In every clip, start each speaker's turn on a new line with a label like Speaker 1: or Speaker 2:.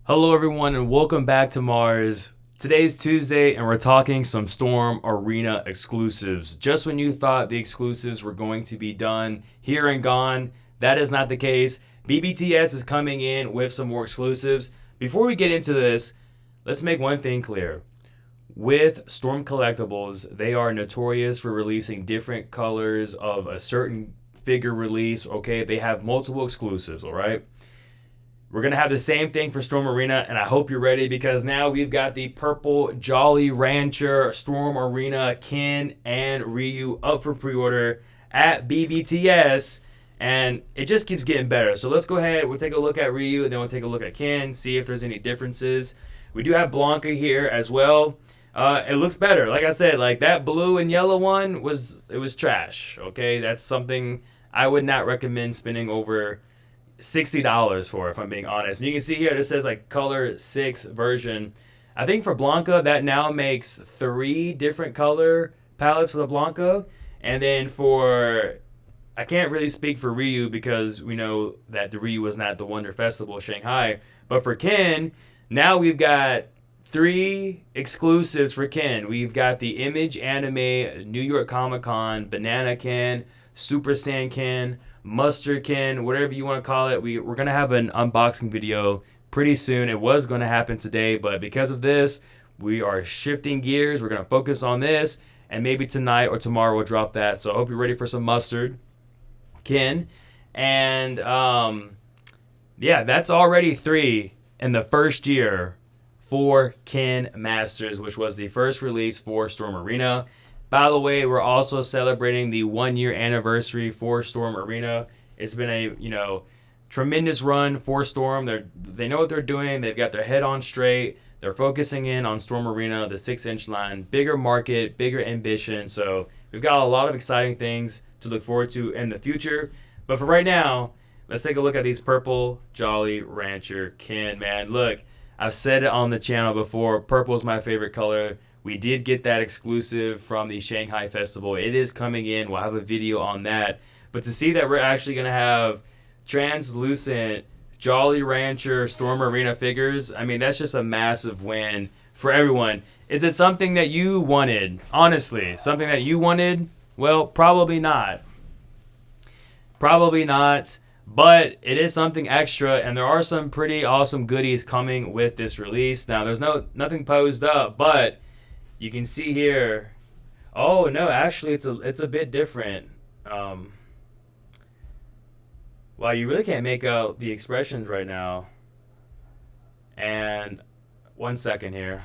Speaker 1: Hello everyone and welcome back to M.A.R.S. Today's Tuesday and we're talking some Storm Arena exclusives. Just when you thought the exclusives were going to be done, here and gone, that is not the case. BBTS is coming in with some more exclusives. Before we get into this, let's make one thing clear. With Storm Collectibles, they are notorious for releasing different colors of a certain figure release, okay? They have multiple exclusives, all right? We're going to have the same thing for Storm Arena, and I hope you're ready because now we've got the purple Jolly Rancher Storm Arena Ken and Ryu up for pre-order at BBTS, and it just keeps getting better. So let's go ahead, we'll take a look at Ryu, and then we'll take a look at Ken, see if there's any differences. We do have Blanca here as well. It looks better. Like I said, like that blue and yellow one was trash, okay? That's something I would not recommend spending over $60 for, if I'm being honest. And you can see here, this says like color 6 version. I think for Blanca, that now makes 3 different color palettes for the Blanca. And then I can't really speak for Ryu because we know that the Ryu was not the Wonder Festival Shanghai. But for Ken, now we've got 3 exclusives for Ken. We've got the Image Anime New York Comic Con Banana Ken, Super Saiyan Ken, Mustard Ken, whatever you want to call it. We're going to have an unboxing video pretty soon. It was going to happen today, but because of this, we are shifting gears. We're going to focus on this, and maybe tonight or tomorrow we'll drop that. So I hope you're ready for some Mustard Ken. And yeah, that's already 3 in the first year for Ken Masters, which was the first release for Storm Arena. By the way, we're also celebrating the 1-year anniversary for Storm Arena. It's been a tremendous run for Storm. They know what they're doing. They've got their head on straight. They're focusing in on Storm Arena, the 6-inch line, bigger market, bigger ambition. So we've got a lot of exciting things to look forward to in the future. But for right now, let's take a look at these purple Jolly Rancher Ken. Man, look, I've said it on the channel before. Purple is my favorite color. We did get that exclusive from the Shanghai Festival. It is coming in. We'll have a video on that. But to see that we're actually going to have translucent Jolly Rancher Storm Arena figures, I mean, that's just a massive win for everyone. Is it something that you wanted? Honestly, something that you wanted? Well, probably not. Probably not. But it is something extra, and there are some pretty awesome goodies coming with this release. Now, there's nothing posed up, but you can see here. Oh no, actually, it's a bit different. Wow, you really can't make out the expressions right now. And 1 second here.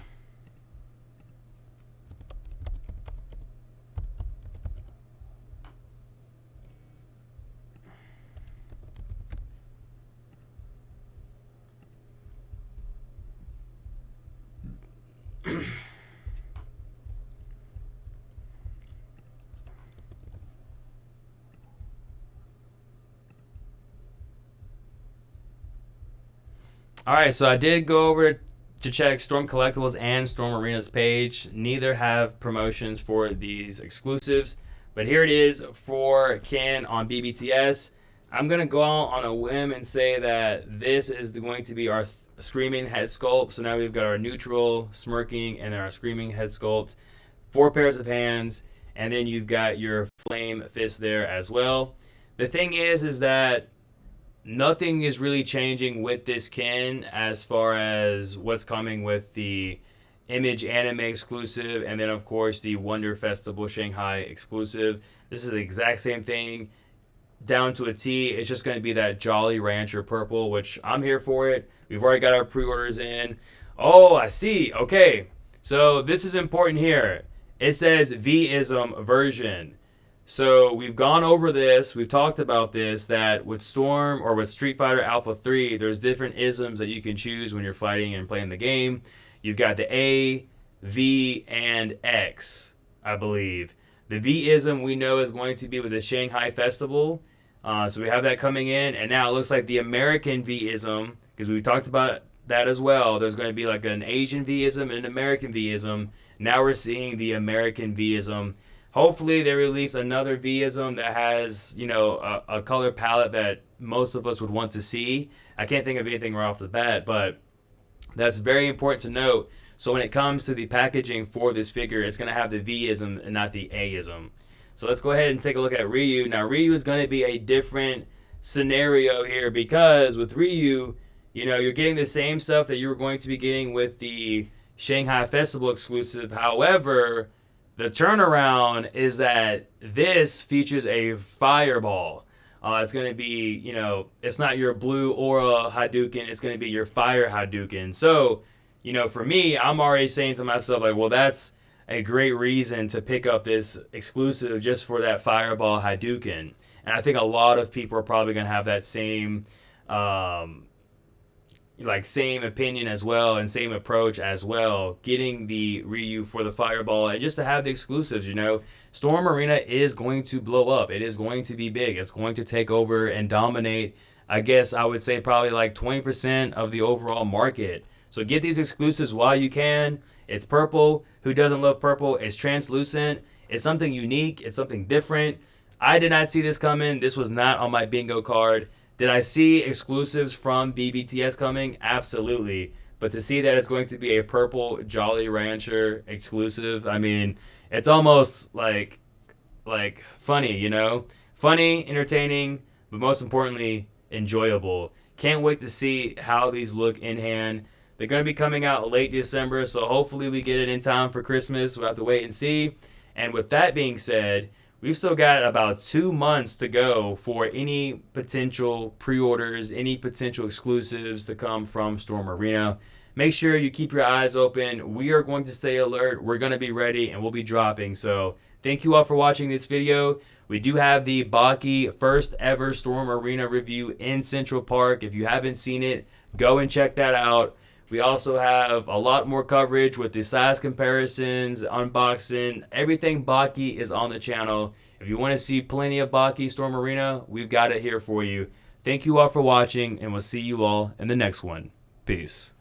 Speaker 1: All right, so I did go over to check Storm Collectibles and Storm Arena's page. Neither have promotions for these exclusives, but here it is for Ken on BBTS. I'm going to go out on a whim and say that this is going to be our Screaming head sculpt. So now we've got our neutral, smirking, and then our Screaming head sculpt. 4 pairs of hands, and then you've got your flame fist there as well. The thing is that nothing is really changing with this Ken as far as what's coming with the Image Anime exclusive, and then of course the Wonder Festival Shanghai exclusive. This is the exact same thing down to a T. It's just going to be that Jolly Rancher purple, which I'm here for it. We've already got our pre-orders in. Oh, I see. Okay, so this is important here. It says V-Ism version. So we've gone over this, we've talked about this, that with Storm or with Street Fighter Alpha 3, there's different isms that you can choose when you're fighting and playing the game. You've got the A, V, and X, I believe. The V-Ism we know is going to be with the Shanghai Festival. So we have that coming in, and now it looks like the American V-Ism, because we talked about that as well. There's going to be like an Asian V-Ism and an American V-Ism. Now we're seeing the American V-Ism. Hopefully they release another V-Ism that has, a color palette that most of us would want to see. I can't think of anything right off the bat, but That's very important to note. So when it comes to the packaging for this figure, it's going to have the V-Ism and not the A-Ism. So let's go ahead and take a look at Ryu. Now Ryu is going to be a different scenario here because with Ryu, you know, you're getting the same stuff that you were going to be getting with the Shanghai Festival exclusive. However, the turnaround is that this features a fireball. It's going to be, you know, it's not your blue aura Hadouken. It's going to be your fire Hadouken. So, you know, for me, I'm already saying to myself, like, well, that's a great reason to pick up this exclusive just for that fireball Hadouken. And I think a lot of people are probably going to have that same, same opinion as well and same approach as well, getting the Ryu for the fireball and just to have the exclusives. You know, Storm Arena is going to blow up. It is going to be big. It's going to take over and dominate. I guess I would say probably like 20% of the overall market. So get these exclusives while you can. It's purple. Who doesn't love purple? It's translucent. It's something unique. It's something different. I did not see this coming. This was not on my bingo card. Did I see exclusives from BBTS coming? Absolutely. But to see that it's going to be a purple Jolly Rancher exclusive, I mean, it's almost like funny, you know? Funny, entertaining, but most importantly, enjoyable. Can't wait to see how these look in hand. They're going to be coming out late December, so hopefully we get it in time for Christmas. We'll have to wait and see. And with that being said, we've still got about 2 months to go for any potential pre-orders, any potential exclusives to come from Storm Arena. Make sure you keep your eyes open. We are going to stay alert. We're going to be ready, and we'll be dropping. So thank you all for watching this video. We do have the Baki first ever Storm Arena review in Central Park. If you haven't seen it, go and check that out. We also have a lot more coverage with the size comparisons, unboxing. Everything Baki is on the channel. If you want to see plenty of Baki Storm Arena, we've got it here for you. Thank you all for watching, and we'll see you all in the next one. Peace.